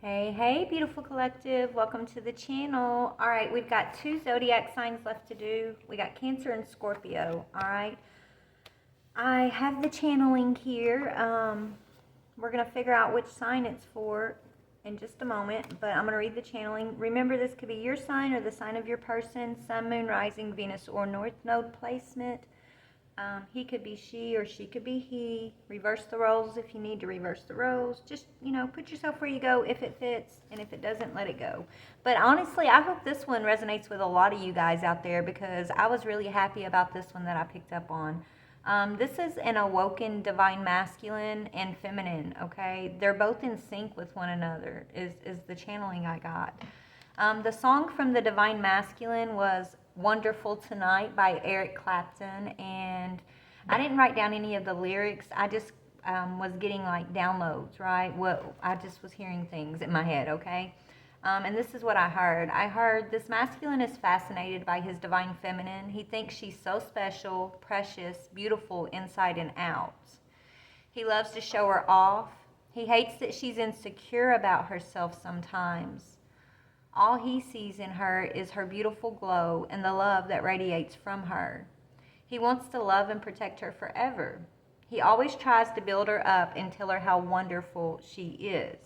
Hey, hey, beautiful collective. Welcome to the channel. All right, we've got two zodiac signs left to do. We got Cancer and Scorpio. All right. I have the channeling here. We're going to figure out which sign it's for in just a moment, but I'm going to read the channeling. Remember, this could be your sign or the sign of your person, sun, moon, rising, Venus, or north node placement. He could be she or she could be he. Reverse the roles if you need to reverse the roles. Just, put yourself where you go if it fits, and if it doesn't, let it go. But honestly, I hope this one resonates with a lot of you guys out there because I was really happy about this one that I picked up on. This is an awoken divine masculine and feminine, okay? They're both in sync with one another, is the channeling I got. The song from the Divine Masculine was Wonderful Tonight by Eric Clapton, and I didn't write down any of the lyrics. I just was getting like downloads, right? I just was hearing things in my head, okay? And this is what I heard. I heard this masculine is fascinated by his divine feminine. He thinks she's so special, precious, beautiful inside and out. He loves to show her off. He hates that she's insecure about herself sometimes. All he sees in her is her beautiful glow and the love that radiates from her. He wants to love and protect her forever. He always tries to build her up and tell her how wonderful she is.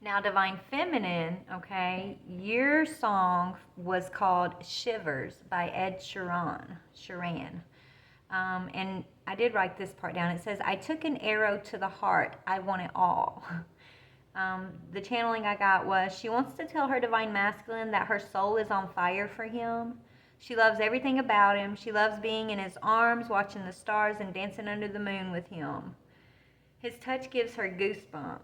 Now, Divine Feminine, okay, your song was called Shivers by Ed Sheeran. And I did write this part down. It says, I took an arrow to the heart. I want it all. The channeling I got was she wants to tell her divine masculine that her soul is on fire for him. She loves everything about him. She loves being in his arms, watching the stars, and dancing under the moon with him. His touch gives her goosebumps.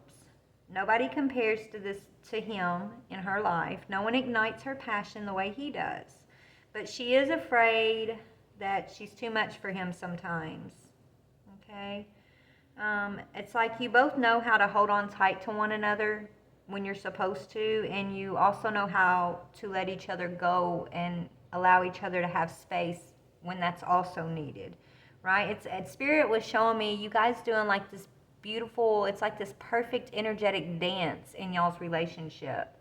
Nobody compares to him in her life. No one ignites her passion the way he does. But she is afraid that she's too much for him sometimes. Okay? It's like you both know how to hold on tight to one another when you're supposed to, and you also know how to let each other go and allow each other to have space when that's also needed, right? Spirit was showing me you guys doing like this beautiful, it's like this perfect energetic dance in y'all's relationship.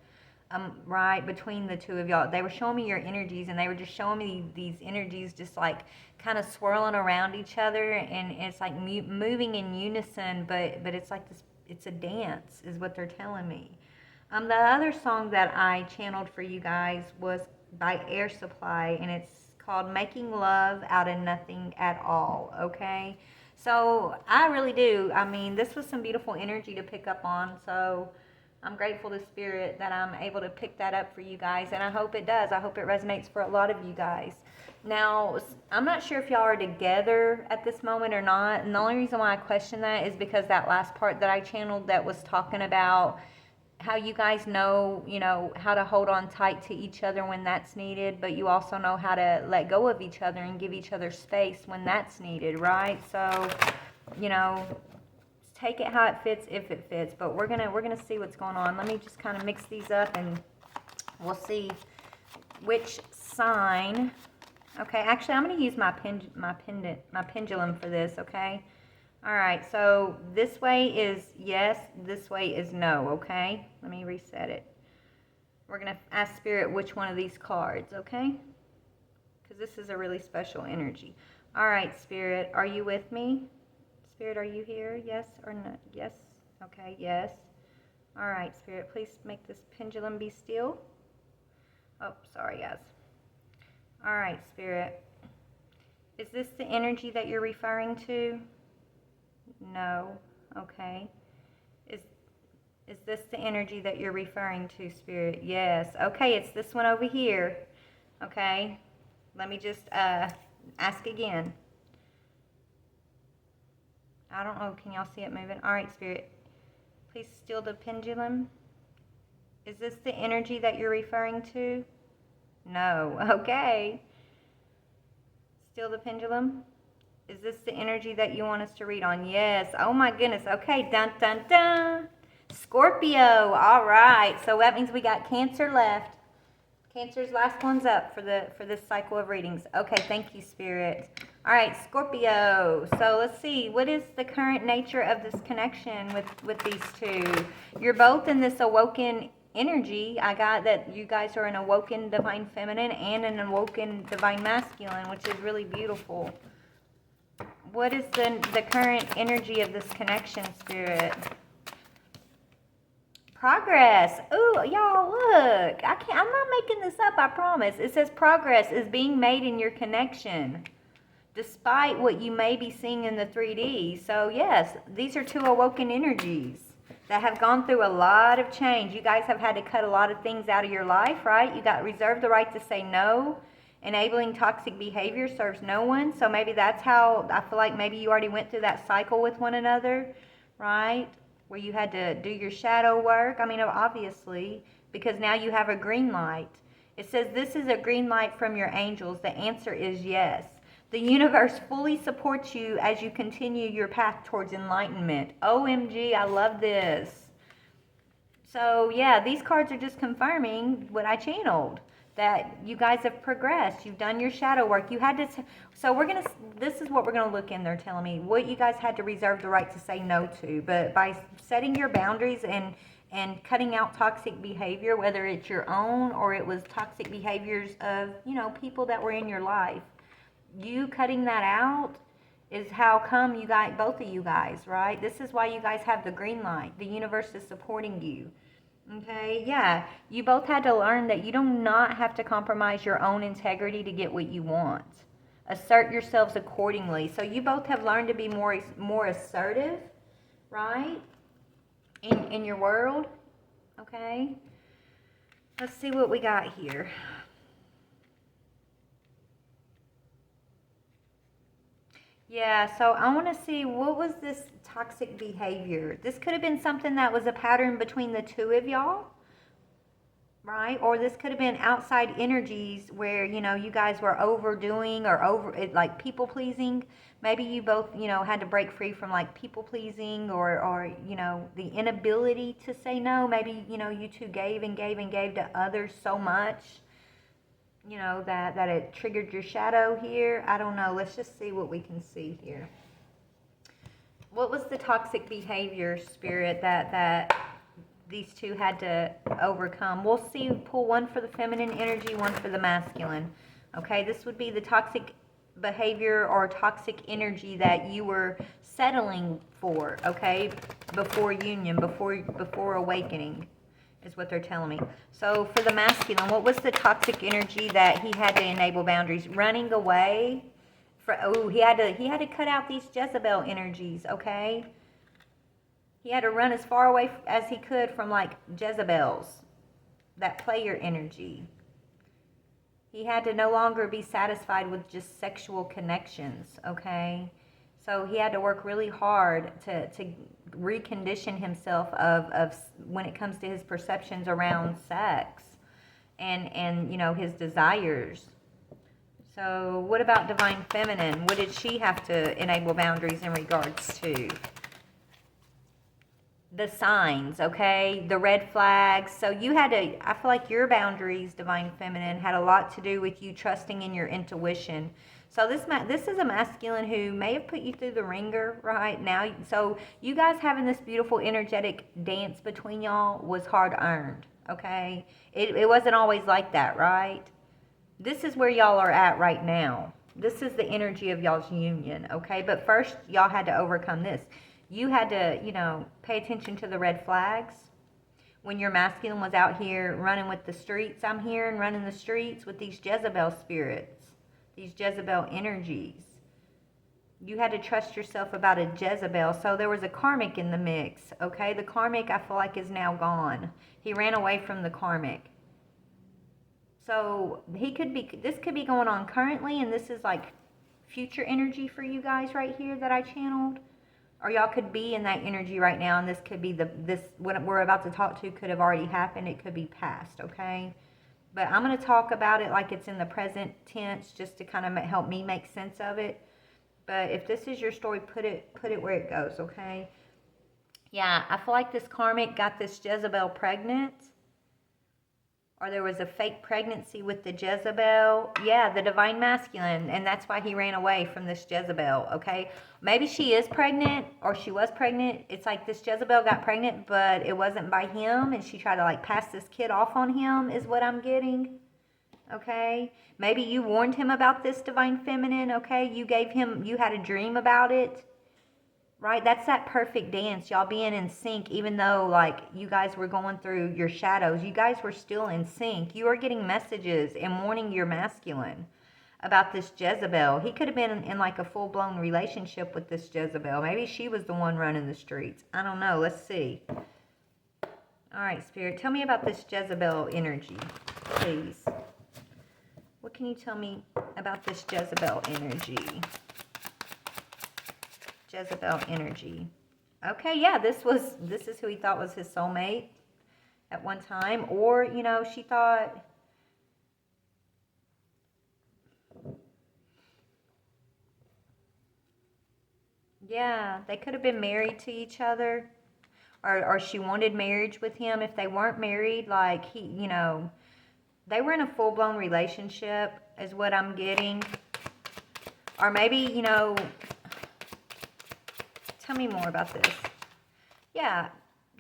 Right between the two of y'all, they were showing me your energies, and they were just showing me these energies just like kind of swirling around each other, and it's like moving in unison, but it's like this, it's a dance is what they're telling me. The other song that I channeled for you guys was by Air Supply, and it's called Making Love Out of Nothing at All, okay? So I really do, I mean, this was some beautiful energy to pick up on, so I'm grateful to Spirit that I'm able to pick that up for you guys, and I hope it does. I hope it resonates for a lot of you guys. Now, I'm not sure if y'all are together at this moment or not, and the only reason why I question that is because that last part that I channeled that was talking about how you guys know, how to hold on tight to each other when that's needed, but you also know how to let go of each other and give each other space when that's needed, right? So, you know, take it how it fits if it fits, but we're gonna see what's going on. Let me just kind of mix these up and we'll see which sign. Okay, actually I'm gonna use my pendulum for this, okay? All right, so this way is yes, this way is no, okay? Let me reset it. We're gonna ask Spirit which one of these cards, okay? Because this is a really special energy. All right, Spirit, are you with me? Spirit, are you here? Yes or no? Yes? Okay, yes. All right, Spirit, please make this pendulum be still. Oh, sorry, guys. All right, Spirit. Is this the energy that you're referring to? No. Okay. Is this the energy that you're referring to, Spirit? Yes. Okay, it's this one over here. Okay. Let me just ask again. I don't know, can y'all see it moving? All right, Spirit, please still the pendulum. Is this the energy that you're referring to? No. Okay. Still the pendulum. Is this the energy that you want us to read on? Yes. Oh my goodness. Okay. Dun dun dun. Scorpio. All right. So that means we got Cancer left. Cancer's last one's up for this cycle of readings. Okay. Thank you, Spirit. All right, Scorpio. So let's see, what is the current nature of this connection with these two? You're both in this awoken energy. I got that you guys are an awoken divine feminine and an awoken divine masculine, which is really beautiful. What is the current energy of this connection, Spirit? Progress. Ooh, y'all, look. I'm not making this up, I promise. It says progress is being made in your connection, despite what you may be seeing in the 3D. So yes, these are two awoken energies that have gone through a lot of change. You guys have had to cut a lot of things out of your life, right? You got reserved the right to say no. Enabling toxic behavior serves no one. So maybe that's how, I feel like maybe you already went through that cycle with one another, right? Where you had to do your shadow work. I mean, obviously, because now you have a green light. It says this is a green light from your angels. The answer is yes. The universe fully supports you as you continue your path towards enlightenment. OMG, I love this. So yeah, these cards are just confirming what I channeled, that you guys have progressed. You've done your shadow work. You had to, so this is what we're going to look in. They're telling me what you guys had to reserve the right to say no to. But by setting your boundaries and cutting out toxic behavior, whether it's your own or it was toxic behaviors of, people that were in your life, you cutting that out is how come you got, both of you guys, right? This is why you guys have the green light. The universe is supporting you. Okay, yeah. You both had to learn that you do not have to compromise your own integrity to get what you want. Assert yourselves accordingly. So you both have learned to be more assertive, right? In your world. Okay. Let's see what we got here. Yeah, so I want to see, what was this toxic behavior? This could have been something that was a pattern between the two of y'all, right? Or this could have been outside energies where, you guys were overdoing or like people pleasing. Maybe you both, had to break free from like people pleasing or the inability to say no. Maybe, you two gave and gave and gave to others so much, that it triggered your shadow here. I don't know. Let's just see what we can see here. What was the toxic behavior, Spirit, that these two had to overcome? We'll see. Pull one for the feminine energy, one for the masculine. Okay, this would be the toxic behavior or toxic energy that you were settling for, okay, before union, before awakening, is what they're telling me. So for the masculine, what was the toxic energy that he had to enable boundaries? Running away. He had to cut out these Jezebel energies, okay? He had to run as far away as he could from like Jezebels, that player energy. He had to no longer be satisfied with just sexual connections, okay? So he had to work really hard to recondition himself of when it comes to his perceptions around sex and his desires. So what about divine feminine? What did she have to enable boundaries in regards to? The signs, okay? The red flags. So you had to, I feel like your boundaries, divine feminine, had a lot to do with you trusting in your intuition. So this is a masculine who may have put you through the ringer right now. So you guys having this beautiful energetic dance between y'all was hard earned, okay? It wasn't always like that, right? This is where y'all are at right now. This is the energy of y'all's union, okay? But first, y'all had to overcome this. You had to, pay attention to the red flags. When your masculine was out here running with the streets, I'm hearing running the streets with these Jezebel spirits, these Jezebel energies. You had to trust yourself about a Jezebel. So there was a karmic in the mix, okay? The karmic, I feel like, is now gone. He ran away from the karmic. So this could be going on currently, and this is like future energy for you guys right here that I channeled. Or y'all could be in that energy right now, and this could be what we're about to talk to could have already happened. It could be past, okay? But I'm going to talk about it like it's in the present tense just to kind of help me make sense of it. But if this is your story, put it where it goes, okay? Yeah, I feel like this karmic got this Jezebel pregnant. or there was a fake pregnancy with the Jezebel. Yeah, the divine masculine, and that's why he ran away from this Jezebel, okay? Maybe she is pregnant, or she was pregnant. It's like this Jezebel got pregnant, but it wasn't by him, and she tried to like pass this kid off on him, is what I'm getting, okay? Maybe you warned him about this divine feminine, okay? You had a dream about it. Right, that's that perfect dance, y'all being in sync, even though like you guys were going through your shadows, you guys were still in sync. You are getting messages and warning your masculine about this Jezebel. He could have been in like a full-blown relationship with this Jezebel. Maybe she was the one running the streets. I don't know. Let's see. All right, Spirit, tell me about this Jezebel energy, please. What can you tell me about this Jezebel energy? Jezebel energy. Okay, yeah, this is who he thought was his soulmate at one time. Or, you know, she thought, yeah, they could have been married to each other. Or she wanted marriage with him. If they weren't married, like he, you know, they were in a full-blown relationship is what I'm getting. Or maybe, you know, tell me more about this. Yeah,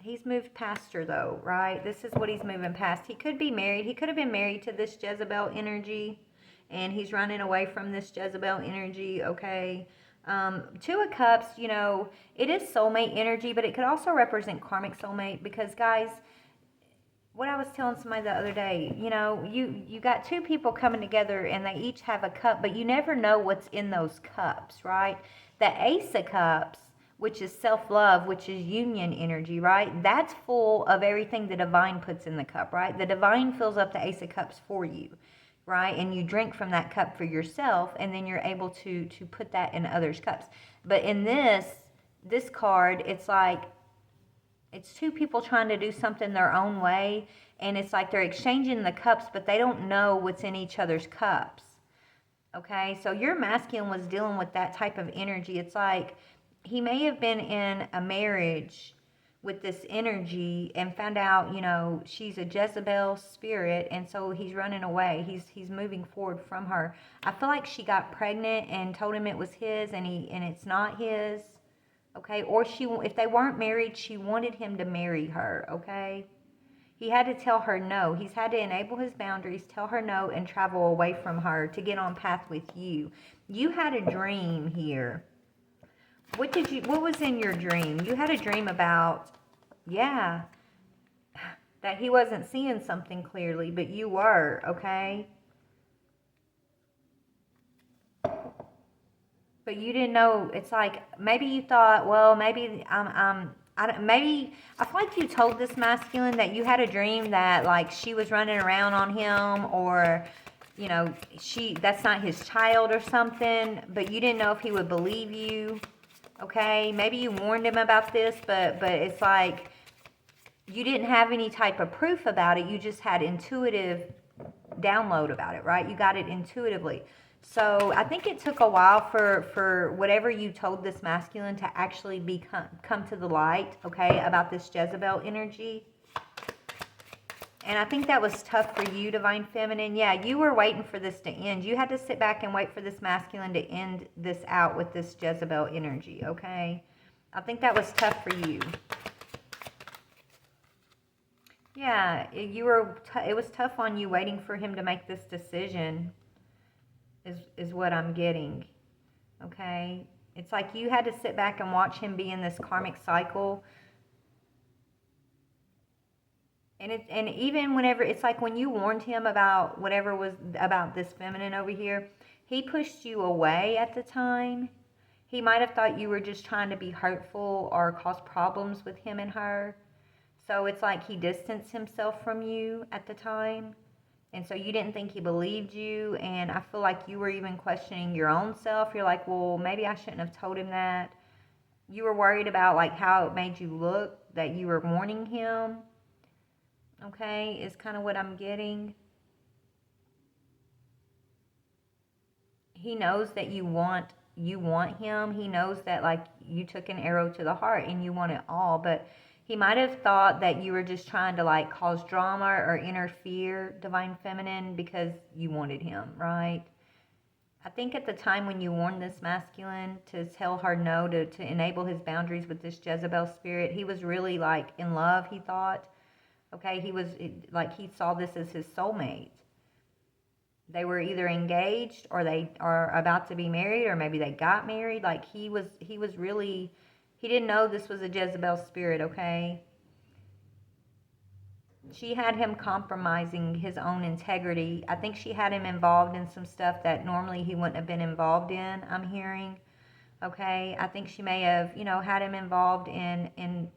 he's moved past her though, right? This is what he's moving past. He could be married. He could have been married to this Jezebel energy, and he's running away from this Jezebel energy, okay? Two of Cups, you know, it is soulmate energy, but it could also represent karmic soulmate because, guys, what I was telling somebody the other day, you know, you got two people coming together and they each have a cup, but you never know what's in those cups, right? The Ace of Cups, which is self-love, which is union energy, right? That's full of everything the divine puts in the cup, right? The divine fills up the Ace of Cups for you, right? And you drink from that cup for yourself, and then you're able to put that in others' cups. But in this card, it's like, it's two people trying to do something their own way, and it's like they're exchanging the cups, but they don't know what's in each other's cups. Okay, so your masculine was dealing with that type of energy. It's like he may have been in a marriage with this energy and found out, you know, she's a Jezebel spirit, and so he's running away. He's moving forward from her. I feel like she got pregnant and told him it was his, and it's not his. Okay, or if they weren't married, she wanted him to marry her, okay? He had to tell her no. He's had to enable his boundaries, tell her no, and travel away from her to get on path with you. You had a dream here. What was in your dream? You had a dream about, yeah, that he wasn't seeing something clearly, but you were, okay? But you didn't know. It's like maybe you thought, well, maybe maybe I feel like you told this masculine that you had a dream that like she was running around on him, or you know, that's not his child or something, but you didn't know if he would believe you. Okay, maybe you warned him about this, but it's like you didn't have any type of proof about it. You just had intuitive download about it, right? You got it intuitively. So I think it took a while for whatever you told this masculine to actually come to the light, okay, about this Jezebel energy. And I think that was tough for you, Divine Feminine. Yeah, you were waiting for this to end. You had to sit back and wait for this masculine to end this out with this Jezebel energy, okay? I think that was tough for you. Yeah, it was tough on you waiting for him to make this decision. Is what I'm getting, okay? It's like you had to sit back and watch him be in this karmic cycle. And even whenever, it's like when you warned him about whatever was about this feminine over here, he pushed you away at the time. He might have thought you were just trying to be hurtful or cause problems with him and her. So it's like he distanced himself from you at the time. And so you didn't think he believed you, and I feel like you were even questioning your own self. You're like, well, maybe I shouldn't have told him that. You were worried about like how it made you look, that you were warning him. Okay, is kind of what I'm getting. He knows that you want him. He knows that like you took an arrow to the heart and you want it all, but He might have thought that you were just trying to like cause drama or interfere, Divine Feminine, because you wanted him, right? I think at the time when you warned this masculine to tell her no, to enable his boundaries with this Jezebel spirit, he was really like in love, he thought. Okay, he was like, he saw this as his soulmate. They were either engaged or they are about to be married, or maybe they got married. Like he was really, he didn't know this was a Jezebel spirit, okay? She had him compromising his own integrity. I think she had him involved in some stuff that normally he wouldn't have been involved in, I'm hearing. Okay, I think she may have, had him involved in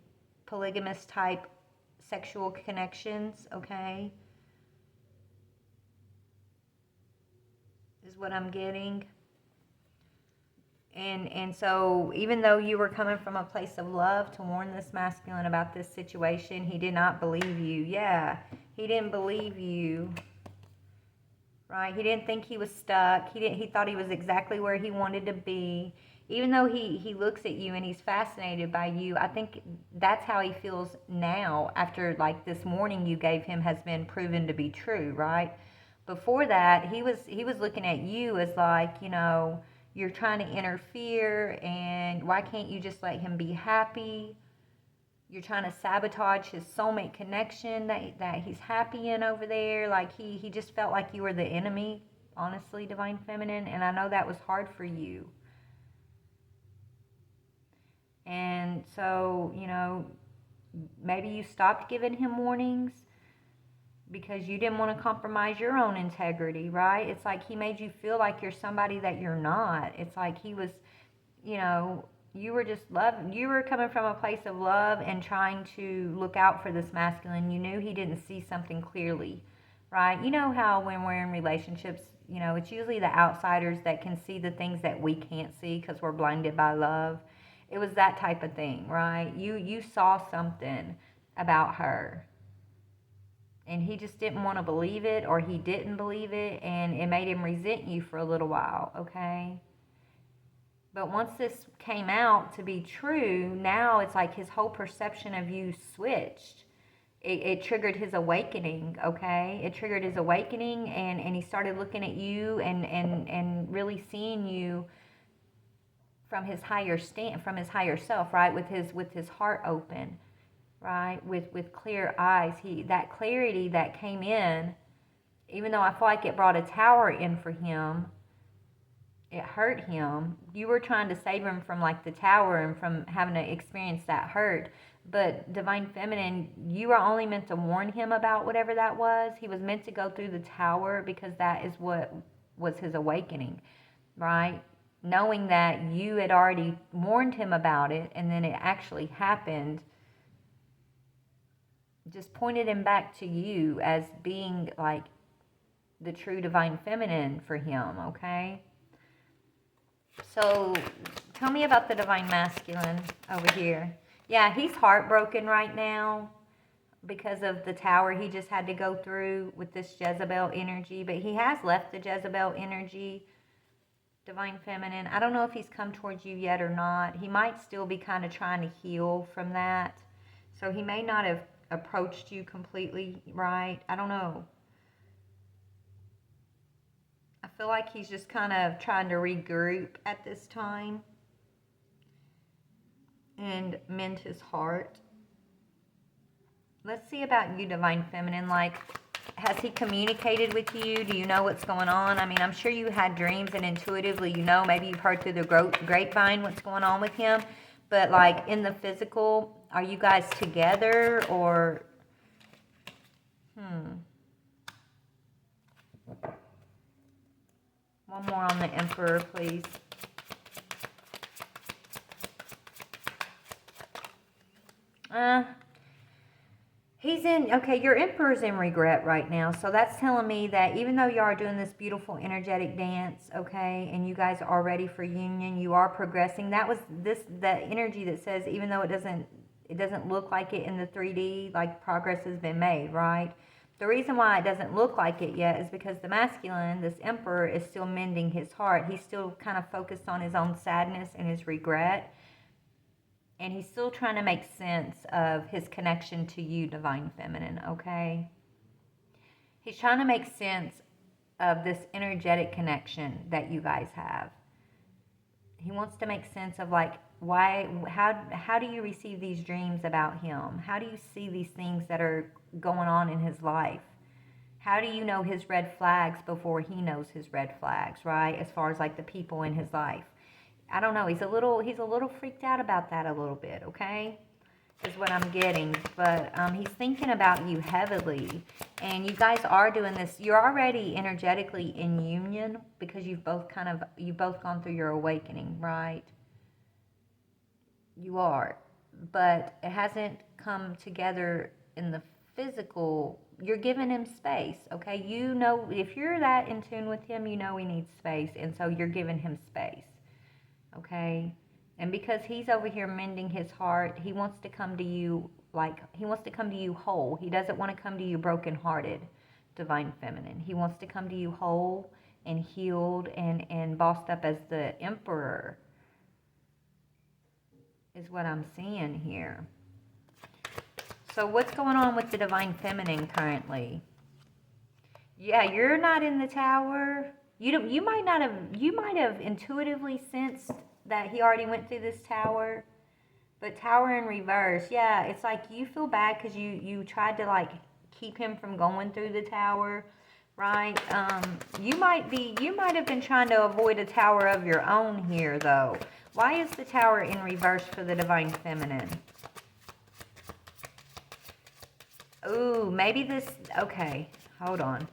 polygamous type sexual connections, okay? Is what I'm getting. And so even though you were coming from a place of love to warn this masculine about this situation, he did not believe you. Yeah, he didn't believe you. Right? He didn't think he was stuck. He thought he was exactly where he wanted to be. Even though he looks at you and he's fascinated by you, I think that's how he feels now after like this warning you gave him has been proven to be true, right? Before that, he was looking at you as like, you're trying to interfere, and why can't you just let him be happy? You're trying to sabotage his soulmate connection that he's happy in over there. Like he just felt like you were the enemy, honestly, Divine Feminine, and I know that was hard for you. And so, maybe you stopped giving him warnings because you didn't want to compromise your own integrity, right? It's like he made you feel like you're somebody that you're not. It's like he was, you were just you were coming from a place of love and trying to look out for this masculine. You knew he didn't see something clearly, right? You know how when we're in relationships, it's usually the outsiders that can see the things that we can't see because we're blinded by love. It was that type of thing, right? You saw something about her, and he just didn't want to believe it, or he didn't believe it, and it made him resent you for a little while, okay? But once this came out to be true, now it's like his whole perception of you switched. It triggered his awakening, okay? It triggered his awakening, and he started looking at you and really seeing you from his higher self, right? With his heart open, right? With clear eyes. That clarity that came in, even though I feel like it brought a tower in for him, it hurt him. You were trying to save him from like the tower and from having to experience that hurt. But Divine Feminine, you were only meant to warn him about whatever that was. He was meant to go through the tower because that is what was his awakening, right? Knowing that you had already warned him about it and then it actually happened, just pointed him back to you as being like the true Divine Feminine for him, okay? So tell me about the Divine Masculine over here. Yeah, he's heartbroken right now because of the tower he just had to go through with this Jezebel energy, but he has left the Jezebel energy, Divine Feminine. I don't know if he's come towards you yet or not. He might still be kind of trying to heal from that. So he may not have approached you completely right. I don't know. I feel like he's just kind of trying to regroup at this time and mend his heart. Let's see about you, Divine Feminine. Like, has he communicated with you? Do you know what's going on? I mean, I'm sure you had dreams and intuitively maybe you've heard through the grapevine what's going on with him. But like in the physical, are you guys together or... One more on the Emperor, please. Okay, your Emperor's in regret right now. So that's telling me that even though you are doing this beautiful energetic dance, okay, and you guys are ready for union, you are progressing. That was the energy that says even though it doesn't look like it in the 3D, like progress has been made, right? The reason why it doesn't look like it yet is because the masculine, this Emperor, is still mending his heart. He's still kind of focused on his own sadness and his regret. And he's still trying to make sense of his connection to you, Divine Feminine, okay? He's trying to make sense of this energetic connection that you guys have. He wants to make sense of like, how do you receive these dreams about him? How do you see these things that are going on in his life? How do you know his red flags before he knows his red flags, right? As far as like the people in his life. I don't know. He's a little freaked out about that a little bit, okay? Is what I'm getting. But he's thinking about you heavily. And you guys are doing this. You're already energetically in union because you've both gone through your awakening, right? You are. But it hasn't come together in the physical. You're giving him space, okay? You know, if you're that in tune with him, you know he needs space. And so you're giving him space. Okay, and because he's over here mending his heart, he wants to come to you whole. He doesn't want to come to you brokenhearted, Divine Feminine. He wants to come to you whole and healed and bossed up as the Emperor, is what I'm seeing here. So what's going on with the Divine Feminine currently? Yeah, you're not in the Tower. You might have intuitively sensed that he already went through this Tower, but Tower in reverse. Yeah, it's like you feel bad because you tried to like keep him from going through the Tower, right? You might have been trying to avoid a Tower of your own here though. Why is the Tower in reverse for the Divine Feminine? Ooh, maybe this. Okay, hold on.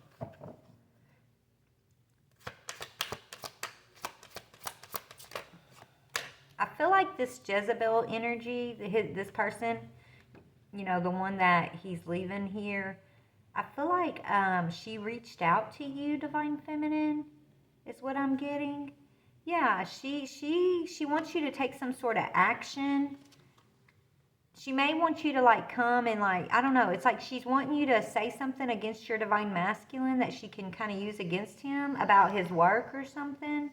I feel like this Jezebel energy, this person, you know, the one that he's leaving here, I feel like she reached out to you, Divine Feminine, is what I'm getting. Yeah, she wants you to take some sort of action. She may want you to like come and like, I don't know, it's like she's wanting you to say something against your Divine Masculine that she can kind of use against him about his work or something.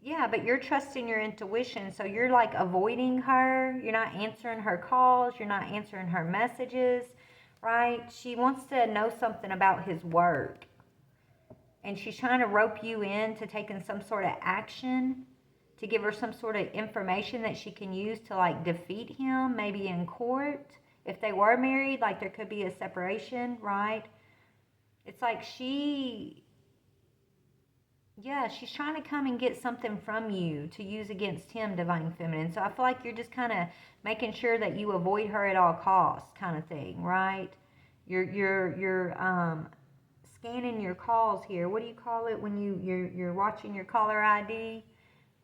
Yeah, but you're trusting your intuition, so you're like avoiding her. You're not answering her calls. You're not answering her messages, right? She wants to know something about his work. And she's trying to rope you in to taking some sort of action, to give her some sort of information that she can use to like defeat him, maybe in court. If they were married, like there could be a separation, right? It's like she's trying to come and get something from you to use against him, Divine Feminine. So I feel like you're just kind of making sure that you avoid her at all costs, kind of thing, right? You're scanning your calls here. What do you call it when you're watching your caller ID?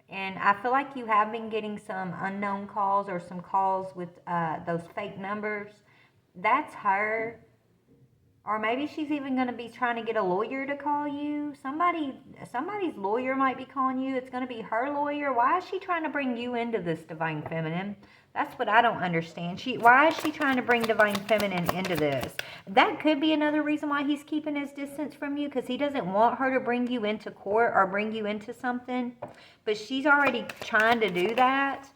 And I feel like you have been getting some unknown calls or some calls with those fake numbers. That's her. Or maybe she's even going to be trying to get a lawyer to call you. Somebody's lawyer might be calling you. It's going to be her lawyer. Why is she trying to bring you into this, Divine Feminine? That's what I don't understand. Why is she trying to bring Divine Feminine into this? That could be another reason why he's keeping his distance from you, because he doesn't want her to bring you into court or bring you into something. But she's already trying to do that.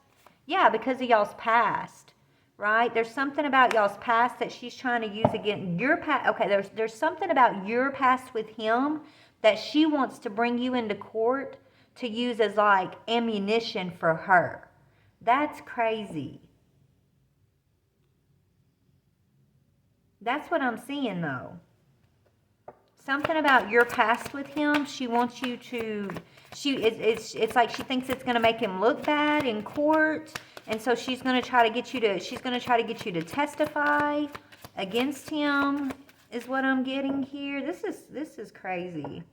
Yeah, because of y'all's past. Right? There's something about y'all's past that she's trying to use against your past. Okay, there's something about your past with him that she wants to bring you into court to use as like ammunition for her. That's crazy. That's what I'm seeing though. Something about your past with him, she wants you to, it's like she thinks it's going to make him look bad in court. And so she's going to try to get you to testify against him, is what I'm getting here. This is crazy.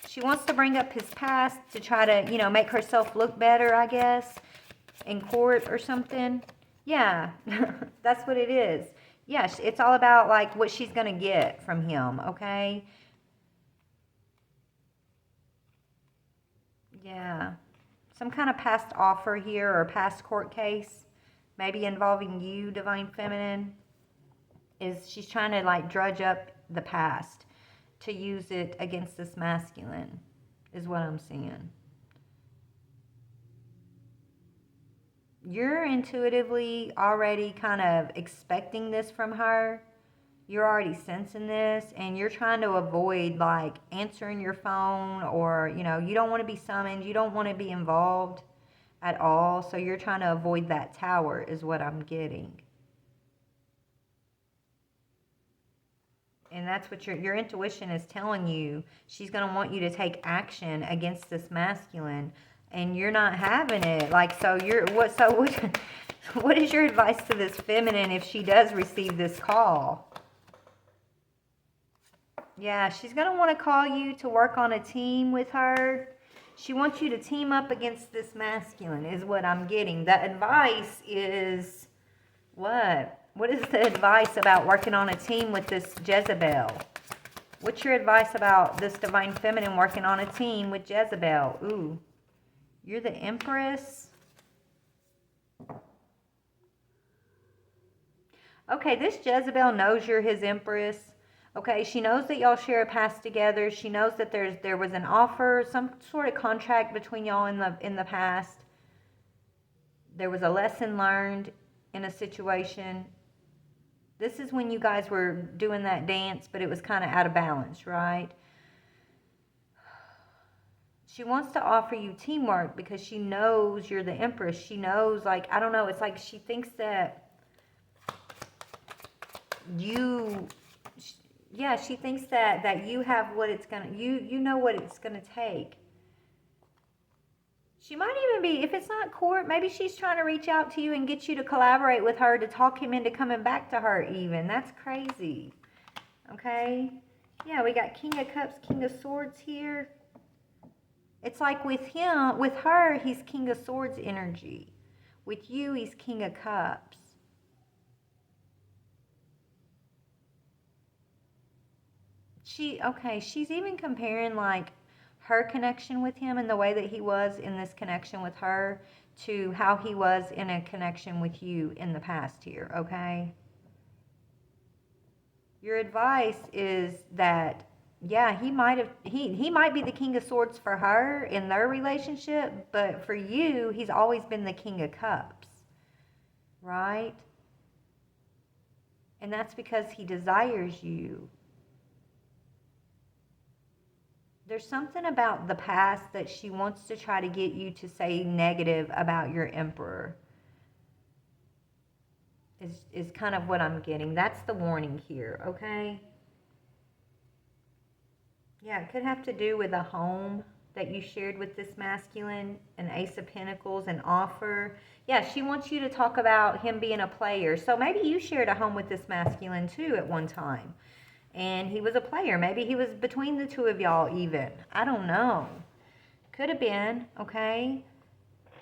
She wants to bring up his past to try to, make herself look better, I guess, in court or something. Yeah, that's what it is. Yeah, it's all about like what she's going to get from him, okay? Yeah. Some kind of past offer here or past court case, maybe involving you, Divine Feminine, she's trying to like drudge up the past to use it against this masculine, is what I'm seeing. you're intuitively already kind of expecting this from her. You're already sensing this, and you're trying to avoid like answering your phone, or you don't want to be summoned, you don't want to be involved at all, so you're trying to avoid that tower is what I'm getting. And that's what your intuition is telling you. She's going to want you to take action against this masculine, and you're not having it. Like, so what is your advice to this feminine if she does receive this call? Yeah, she's going to want to call you to work on a team with her. She wants you to team up against this masculine is what I'm getting. The advice is what? What is the advice about working on a team with this Jezebel? What's your advice about this divine feminine working on a team with Jezebel? Ooh, you're the Empress. Okay, this Jezebel knows you're his Empress. Okay, she knows that y'all share a past together. She knows that there was an offer, some sort of contract between y'all in the past. There was a lesson learned in a situation. This is when you guys were doing that dance, but it was kind of out of balance, right? She wants to offer you teamwork because she knows you're the Empress. She knows, like, I don't know, it's like she thinks that she thinks that you have what it's gonna, you know what it's gonna take. She might even be, if it's not court, maybe she's trying to reach out to you and get you to collaborate with her to talk him into coming back to her even. That's crazy. Okay? Yeah, we got King of Cups, King of Swords here. It's like with her, he's King of Swords energy. With you, he's King of Cups. She's even comparing like her connection with him and the way that he was in this connection with her to how he was in a connection with you in the past here, okay? Your advice is that, yeah, he might be the King of Swords for her in their relationship, but for you, he's always been the King of Cups, right? And that's because he desires you. There's something about the past that she wants to try to get you to say negative about your emperor. Is kind of what I'm getting. That's the warning here, okay? Yeah, it could have to do with a home that you shared with this masculine, an Ace of Pentacles, an offer. Yeah, she wants you to talk about him being a player. So maybe you shared a home with this masculine too at one time. And he was a player. Maybe he was between the two of y'all even. I don't know. Could have been, okay?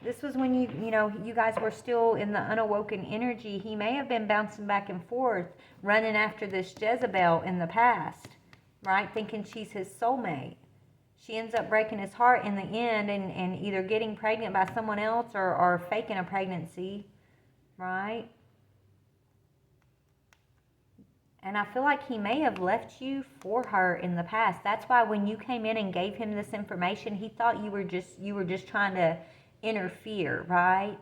This was when you guys were still in the unawoken energy. He may have been bouncing back and forth, running after this Jezebel in the past, right? Thinking she's his soulmate. She ends up breaking his heart in the end and either getting pregnant by someone else or faking a pregnancy, right? And I feel like he may have left you for her in the past. That's why when you came in and gave him this information, he thought you were just trying to interfere, right?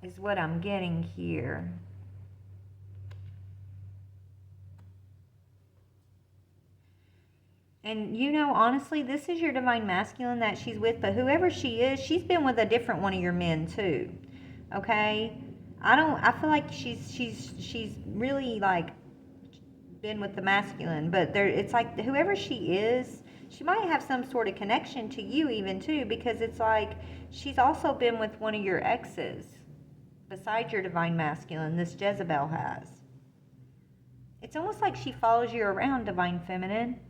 Is what I'm getting here. And honestly, this is your divine masculine that she's with, but whoever she is, she's been with a different one of your men too. Okay? I feel like she's really like been with the masculine, but it's like whoever she is, she might have some sort of connection to you even too, because it's like she's also been with one of your exes besides your divine masculine. This Jezebel has. It's almost like she follows you around, divine feminine,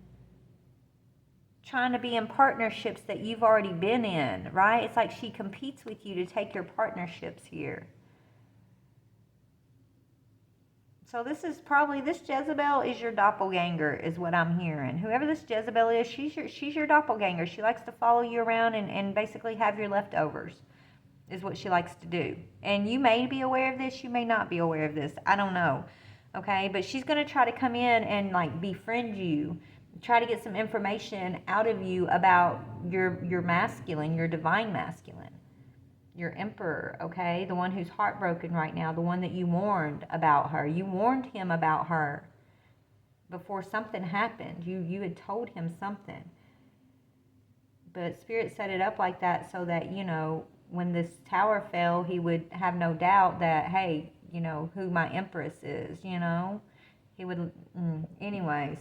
trying to be in partnerships that you've already been in, right? It's like she competes with you to take your partnerships here. So this Jezebel is your doppelganger, is what I'm hearing. Whoever this Jezebel is, she's your doppelganger. She likes to follow you around and basically have your leftovers, is what she likes to do. And you may be aware of this, you may not be aware of this. I don't know. Okay, but she's going to try to come in and like befriend you try to get some information out of you about your masculine, your divine masculine, your emperor, okay? The one who's heartbroken right now, the one that you warned about her. You warned him about her before something happened. You had told him something. But Spirit set it up like that so that, you know, when this tower fell, he would have no doubt that, hey, you know, who my empress is, you know? He would, anyways.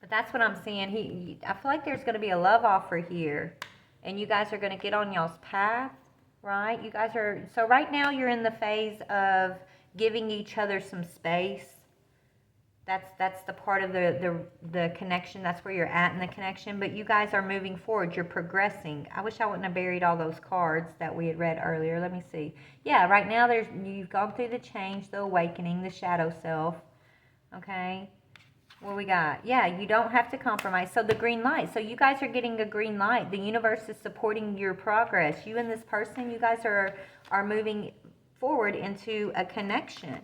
But that's what I'm seeing. I feel like there's going to be a love offer here. And you guys are going to get on y'all's path, right? You guys are, so right now you're in the phase of giving each other some space. That's the part of the connection. That's where you're at in the connection. But you guys are moving forward. You're progressing. I wish I wouldn't have buried all those cards that we had read earlier. Let me see. Yeah, right now you've gone through the change, the awakening, the shadow self. Okay. What we got? Yeah, you don't have to compromise. So the green light. So you guys are getting a green light. The universe is supporting your progress. You and this person, you guys are moving forward into a connection.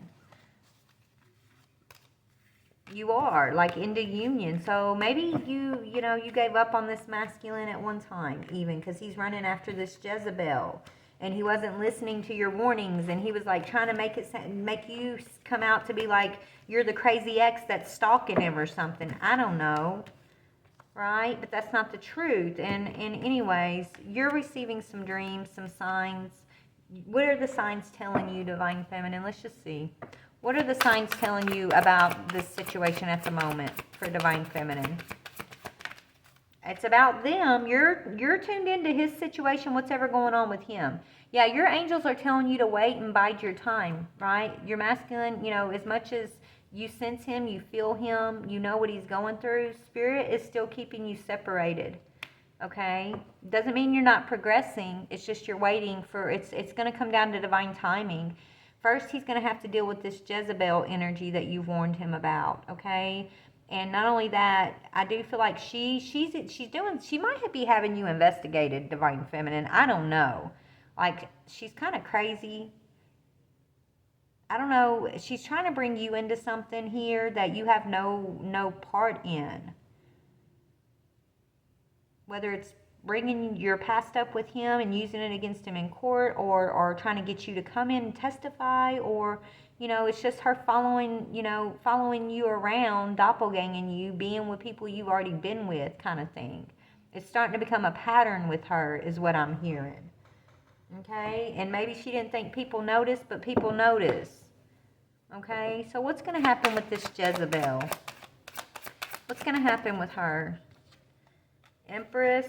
You are, like, into union. So maybe you know, you gave up on this masculine at one time, even, because he's running after this Jezebel. And he wasn't listening to your warnings, and he was like trying to make you come out to be like you're the crazy ex that's stalking him or something. I don't know, right? But that's not the truth. And anyways, you're receiving some dreams, some signs. What are the signs telling you, Divine Feminine? Let's just see. What are the signs telling you about this situation at the moment for Divine Feminine? It's about them. You're tuned into his situation, what's ever going on with him. Yeah, your angels are telling you to wait and bide your time, right? Your masculine, you know, as much as you sense him, you feel him, you know what he's going through, Spirit is still keeping you separated, okay? Doesn't mean you're not progressing. It's just you're waiting for, it's going to come down to divine timing. First, he's going to have to deal with this Jezebel energy that you've warned him about, okay? And not only that, I do feel like she might be having you investigated, Divine Feminine. I don't know. Like, she's kind of crazy. I don't know. She's trying to bring you into something here that you have no part in. Whether it's bringing your past up with him and using it against him in court, or trying to get you to come in and testify, or, you know, it's just her following you around, doppelganging you, being with people you've already been with, kind of thing. It's starting to become a pattern with her, is what I'm hearing. Okay? And maybe she didn't think people noticed, but people notice. Okay? So what's going to happen with this Jezebel? What's going to happen with her? Empress.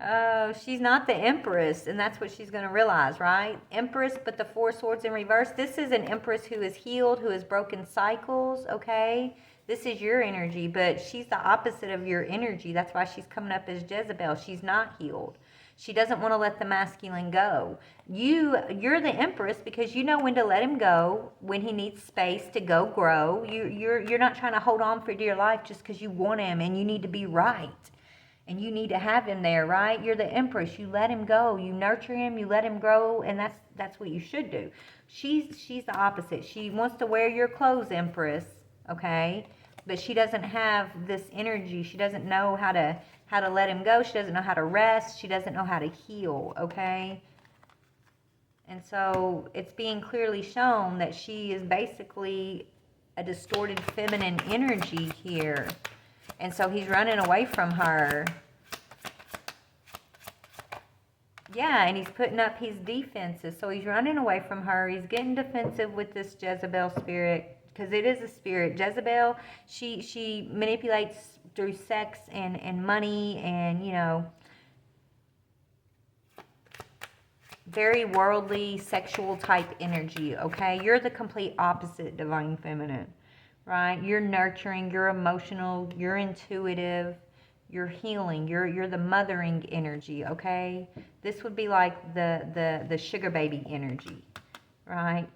Oh, she's not the Empress, and that's what she's going to realize, right? Empress, but the Four Swords in reverse. This is an Empress who is healed, who has broken cycles, okay? This is your energy, but she's the opposite of your energy. That's why she's coming up as Jezebel. She's not healed. She doesn't want to let the masculine go. You're the Empress because you know when to let him go, when he needs space to go grow. You're not trying to hold on for dear life just because you want him and you need to be right. And you need to have him there, right? You're the Empress. You let him go. You nurture him. You let him grow, and that's what you should do. She's the opposite. She wants to wear your clothes, Empress, okay? But she doesn't have this energy. She doesn't know how to let him go. She doesn't know how to rest. She doesn't know how to heal, okay? And so it's being clearly shown that she is basically a distorted feminine energy here. And so he's running away from her. Yeah, and he's putting up his defenses. So he's running away from her. He's getting defensive with this Jezebel spirit, because it is a spirit. Jezebel, she manipulates through sex and money and, you know, very worldly, sexual type energy, okay? You're the complete opposite, Divine Feminine. Right? You're nurturing, you're emotional, you're intuitive, you're healing, you're the mothering energy, okay? This would be like the sugar baby energy, right?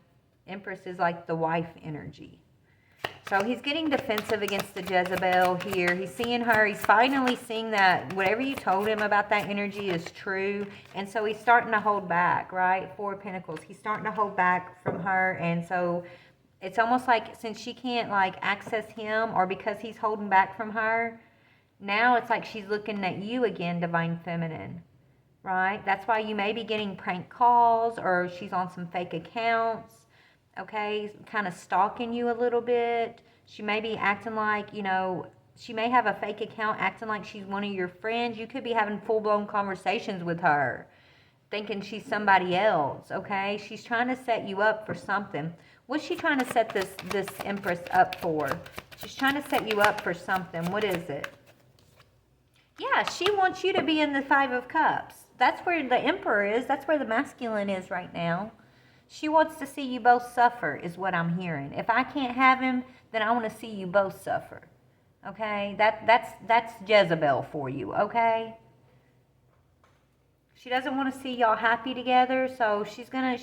Empress is like the wife energy. So he's getting defensive against the Jezebel here. He's seeing her. He's finally seeing that whatever you told him about that energy is true. And so he's starting to hold back, right? Four of Pentacles. He's starting to hold back from her. And so It's almost like since she can't like access him, or because he's holding back from her, now it's like she's looking at you again, divine feminine, right? That's why you may be getting prank calls, or she's on some fake accounts, okay, kind of stalking you a little bit. She may be acting like, she may have a fake account acting like she's one of your friends. You could be having full-blown conversations with her, thinking she's somebody else, okay? She's trying to set you up for something. What's she trying to set this Empress up for? She's trying to set you up for something. What is it? Yeah, she wants you to be in the Five of Cups. That's where the Emperor is. That's where the masculine is right now. She wants to see you both suffer, is what I'm hearing. If I can't have him, then I want to see you both suffer. Okay? That's Jezebel for you, okay? She doesn't want to see y'all happy together, so she's gonna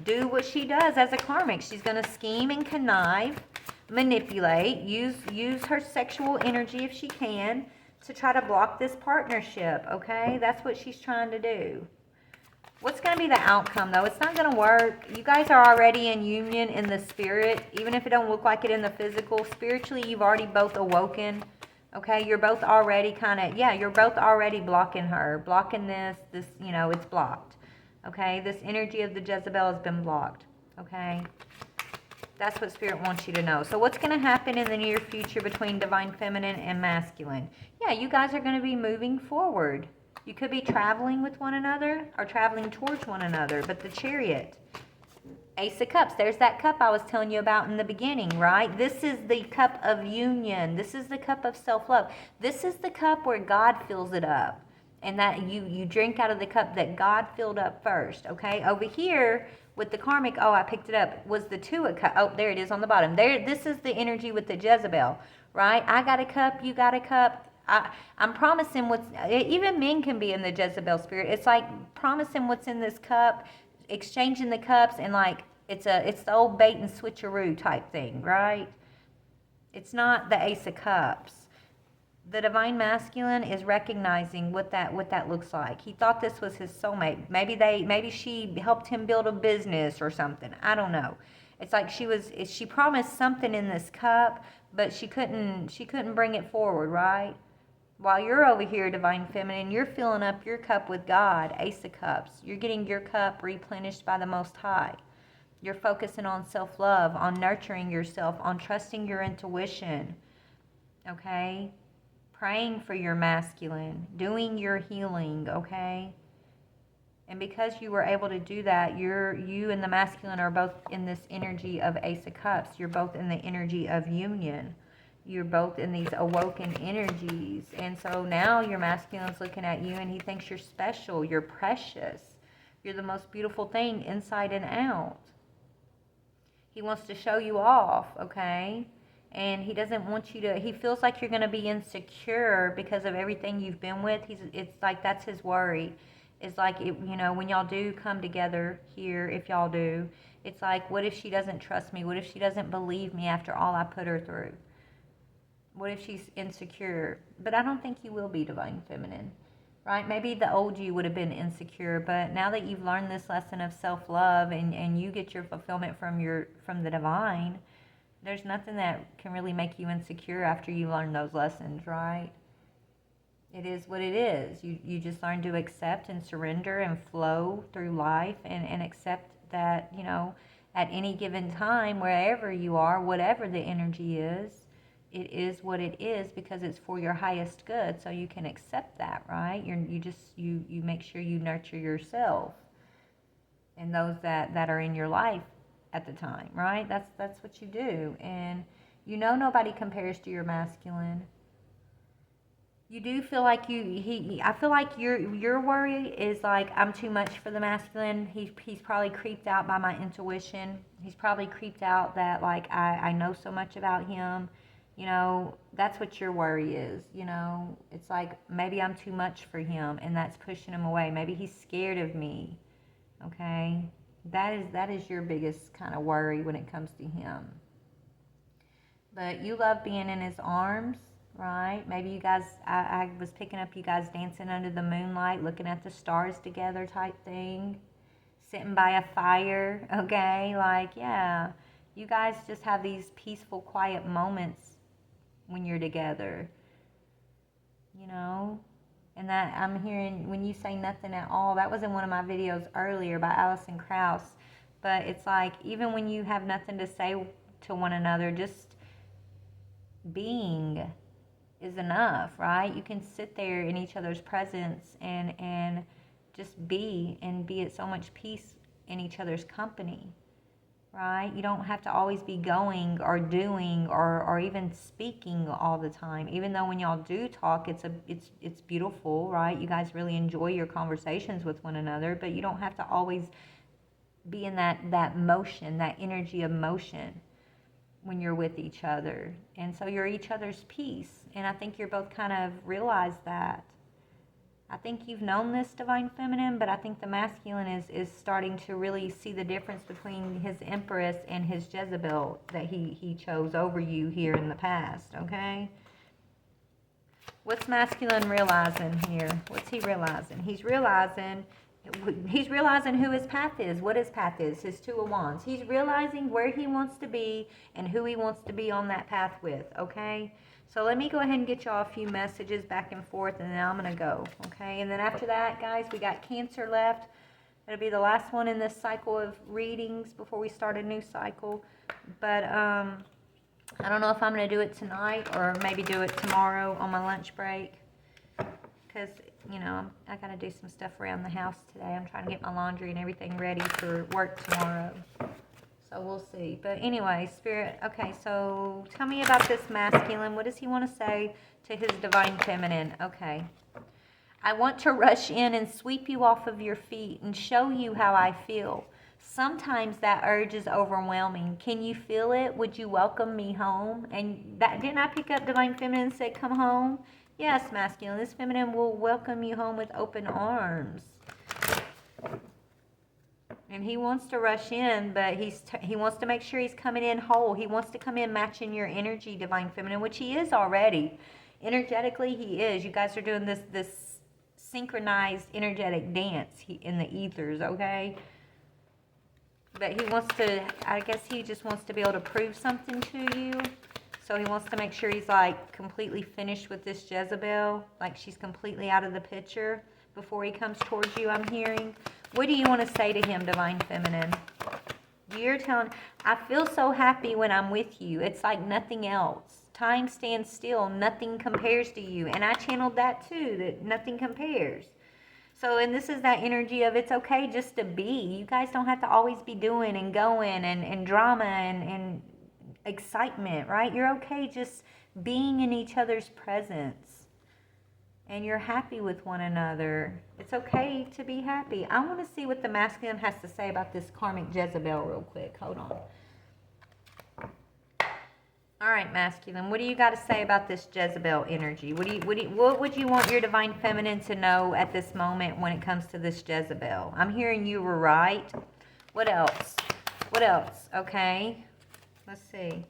do what she does as a karmic. She's gonna scheme and connive, manipulate, use her sexual energy if she can to try to block this partnership, okay? That's what she's trying to do. What's going to be the outcome, though? It's not going to work. You guys are already in union in the spirit, even if it don't look like it in the physical. Spiritually, you've already both awoken, okay? You're both already you're both already blocking her, blocking this, it's blocked, okay? This energy of the Jezebel has been blocked, okay? That's what Spirit wants you to know. So what's going to happen in the near future between divine feminine and masculine? Yeah, you guys are going to be moving forward. You could be traveling with one another or traveling towards one another. But the Chariot, Ace of Cups, there's that cup I was telling you about in the beginning, right? This is the cup of union. This is the cup of self-love. This is the cup where God fills it up. And that you drink out of the cup that God filled up first, okay? Over here with the karmic, I picked it up, was the Two of Cups. Oh, there it is on the bottom. This is the energy with the Jezebel, right? I got a cup, you got a cup. I'm promising even men can be in the Jezebel spirit. It's like promising what's in this cup, exchanging the cups, and like it's the old bait and switcheroo type thing, right? It's not the Ace of Cups. The divine masculine is recognizing what that looks like. He thought this was his soulmate. Maybe she helped him build a business or something. I don't know. It's like she promised something in this cup, but she couldn't bring it forward, right? While you're over here, divine feminine, you're filling up your cup with God, Ace of Cups. You're getting your cup replenished by the Most High. You're focusing on self-love, on nurturing yourself, on trusting your intuition, okay? Praying for your masculine, doing your healing, okay? And because you were able to do that, you and the masculine are both in this energy of Ace of Cups. You're both in the energy of union. You're both in these awoken energies. And so now your masculine's looking at you and he thinks you're special, you're precious. You're the most beautiful thing inside and out. He wants to show you off, okay? And he doesn't want you to, he feels like you're going to be insecure because of everything you've been with. It's like that's his worry. It's like, when y'all do come together here, if y'all do, it's like, what if she doesn't trust me? What if she doesn't believe me after all I put her through? What if she's insecure? But I don't think you will be, divine feminine, right? Maybe the old you would have been insecure, but now that you've learned this lesson of self-love and you get your fulfillment from the divine, there's nothing that can really make you insecure after you learn those lessons, right? It is what it is. You just learn to accept and surrender and flow through life and accept that, at any given time, wherever you are, whatever the energy is, it is what it is because it's for your highest good. So you can accept that, right? You make sure you nurture yourself and those that are in your life at the time, right? That's what you do. And nobody compares to your masculine. You do feel like I feel like your worry is like, I'm too much for the masculine. He's probably creeped out by my intuition. He's probably creeped out that like I know so much about him. That's what your worry is. It's like maybe I'm too much for him and that's pushing him away. Maybe he's scared of me. Okay? That is your biggest kind of worry when it comes to him. But you love being in his arms, right? Maybe you guys, I was picking up you guys dancing under the moonlight, looking at the stars together type thing. Sitting by a fire, okay? Like, yeah. You guys just have these peaceful, quiet moments when you're together, you know? And that I'm hearing when you say nothing at all, that was in one of my videos earlier by Alison Krauss. But it's like, even when you have nothing to say to one another, just being is enough, right? You can sit there in each other's presence and just be, and be at so much peace in each other's company, right? You don't have to always be going or doing or even speaking all the time. Even though when y'all do talk, it's beautiful, right? You guys really enjoy your conversations with one another, but you don't have to always be in that motion, that energy of motion when you're with each other. And so you're each other's peace. And I think you're both kind of realize that. I think you've known this Divine Feminine, but I think the masculine is starting to really see the difference between his Empress and his Jezebel that he chose over you here in the past, okay? What's masculine realizing here? What's he realizing? He's realizing who his path is, what his path is, his Two of Wands. He's realizing where he wants to be and who he wants to be on that path with, okay? So let me go ahead and get y'all a few messages back and forth, and then I'm going to go, okay? And then after that, guys, we got Cancer left. It'll be the last one in this cycle of readings before we start a new cycle. But I don't know if I'm going to do it tonight or maybe do it tomorrow on my lunch break. Because, you know, I got to do some stuff around the house today. I'm trying to get my laundry and everything ready for work tomorrow. So we'll see. But anyway, Spirit, okay, so tell me about this masculine. What does he want to say to his Divine Feminine? Okay. I want to rush in and sweep you off of your feet and show you how I feel. Sometimes that urge is overwhelming. Can you feel it? Would you welcome me home? And that, didn't I pick up Divine Feminine and say, come home? Yes, masculine. This feminine will welcome you home with open arms. And he wants to rush in, but he wants to make sure he's coming in whole. He wants to come in matching your energy, Divine Feminine, which he is already. Energetically, he is. You guys are doing this synchronized energetic dance in the ethers, okay? But he wants to, I guess he just wants to be able to prove something to you. So he wants to make sure he's like completely finished with this Jezebel, like she's completely out of the picture before he comes towards you, I'm hearing. What do you want to say to him, Divine Feminine? You're telling, I feel so happy when I'm with you. It's like nothing else. Time stands still. Nothing compares to you. And I channeled that too, that nothing compares. So, and this is that energy of it's okay just to be. You guys don't have to always be doing and going and drama and excitement, right? You're okay just being in each other's presence. And you're happy with one another. It's okay to be happy. I want to see what the masculine has to say about this karmic Jezebel real quick. Hold on. All right, masculine. What do you got to say about this Jezebel energy? What would you want your Divine Feminine to know at this moment when it comes to this Jezebel? I'm hearing you were right. What else? What else? Okay. Let's see.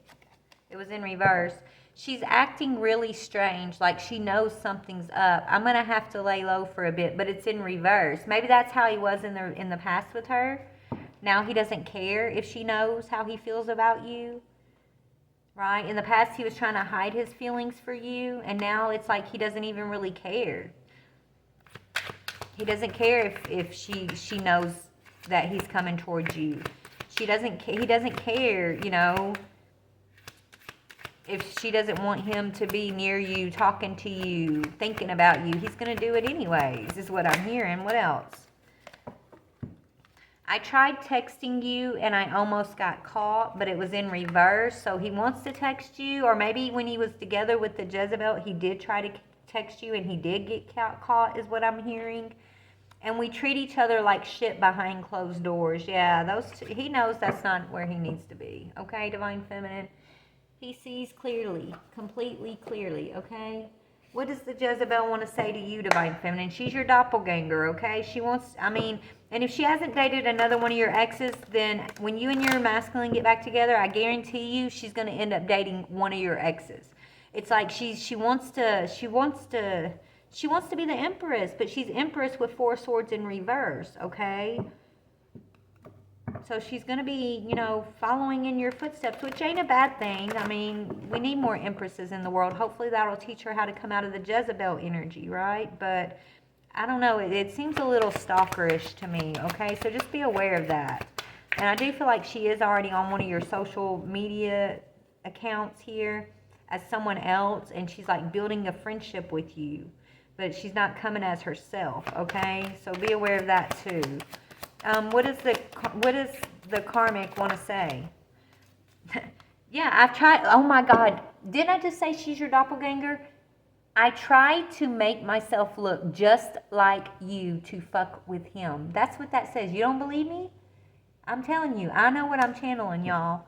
It was in reverse. She's acting really strange, like she knows something's up. I'm going to have to lay low for a bit, but it's in reverse. Maybe that's how he was in the past with her. Now he doesn't care if she knows how he feels about you, right? In the past, he was trying to hide his feelings for you, and now it's like he doesn't even really care. He doesn't care if she knows that he's coming towards you. He doesn't care, you know, if she doesn't want him to be near you, talking to you, thinking about you. He's going to do it anyways, is what I'm hearing. What else? I tried texting you and I almost got caught, but it was in reverse. So he wants to text you, or maybe when he was together with the Jezebel, he did try to text you and he did get caught, is what I'm hearing. And we treat each other like shit behind closed doors. Yeah, he knows that's not where he needs to be. Okay, Divine Feminine? He sees clearly, completely clearly, okay? What does the Jezebel want to say to you, Divine Feminine? She's your doppelganger, okay? She wants, and if she hasn't dated another one of your exes, then when you and your masculine get back together, I guarantee you she's going to end up dating one of your exes. It's like she wants to be the Empress, but she's Empress with 4 swords in reverse, okay? account. So she's going to be, you know, following in your footsteps, which ain't a bad thing. I mean, we need more empresses in the world. Hopefully that'll teach her how to come out of the Jezebel energy, right? But I don't know. It seems a little stalkerish to me, okay? So just be aware of that. And I do feel like she is already on one of your social media accounts here as someone else, and she's like building a friendship with you, but she's not coming as herself, okay? So be aware of that too. What does the karmic want to say? Yeah, I've tried. Oh my God, didn't I just say she's your doppelganger? I tried to make myself look just like you to fuck with him. That's what that says. You don't believe me? I'm telling you, I know what I'm channeling, y'all.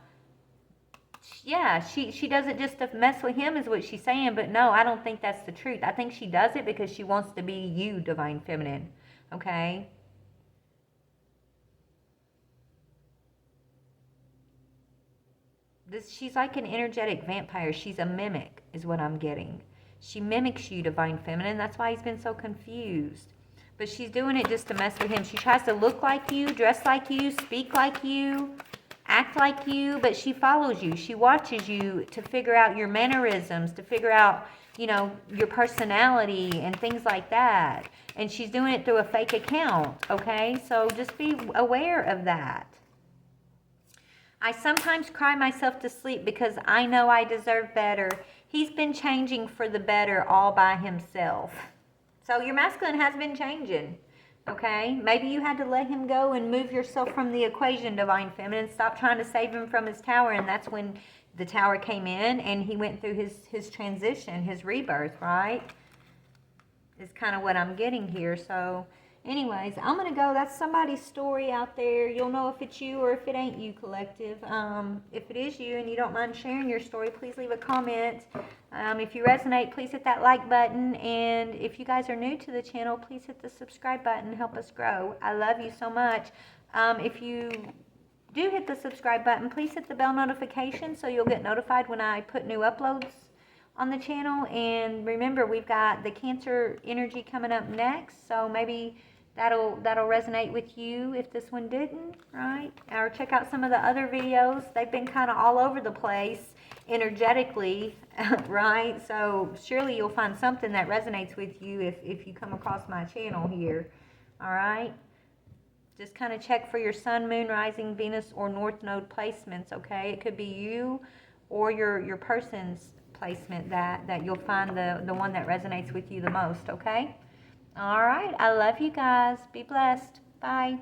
Yeah, she does it just to mess with him is what she's saying, but no, I don't think that's the truth. I think she does it because she wants to be you, Divine Feminine, okay? She's like an energetic vampire. She's a mimic is what I'm getting. She mimics you, Divine Feminine. That's why he's been so confused. But she's doing it just to mess with him. She tries to look like you, dress like you, speak like you, act like you, but she follows you. She watches you to figure out your mannerisms, to figure out, you know, your personality and things like that. And she's doing it through a fake account, okay? So just be aware of that. I sometimes cry myself to sleep because I know I deserve better. He's been changing for the better all by himself. So your masculine has been changing. Okay, maybe you had to let him go and move yourself from the equation, Divine Feminine. Stop trying to save him from his tower, and that's when the tower came in and he went through his transition, his rebirth, right? Is kind of what I'm getting here. So anyways, I'm going to go. That's somebody's story out there. You'll know if it's you or if it ain't you, collective. If it is you and you don't mind sharing your story, please leave a comment. If you resonate, please hit that like button. And if you guys are new to the channel, please hit the subscribe button. Help us grow. I love you so much. If you do hit the subscribe button, please hit the bell notification so you'll get notified when I put new uploads on the channel. And remember, we've got the Cancer energy coming up next, so maybe that'll resonate with you if this one didn't, right? Or check out some of the other videos. They've been kind of all over the place energetically, right? So surely you'll find something that resonates with you if you come across my channel here, all right? Just kind of check for your sun, moon, rising, Venus, or north node placements, okay? It could be you or your person's placement that you'll find the one that resonates with you the most, okay? All right. I love you guys. Be blessed. Bye.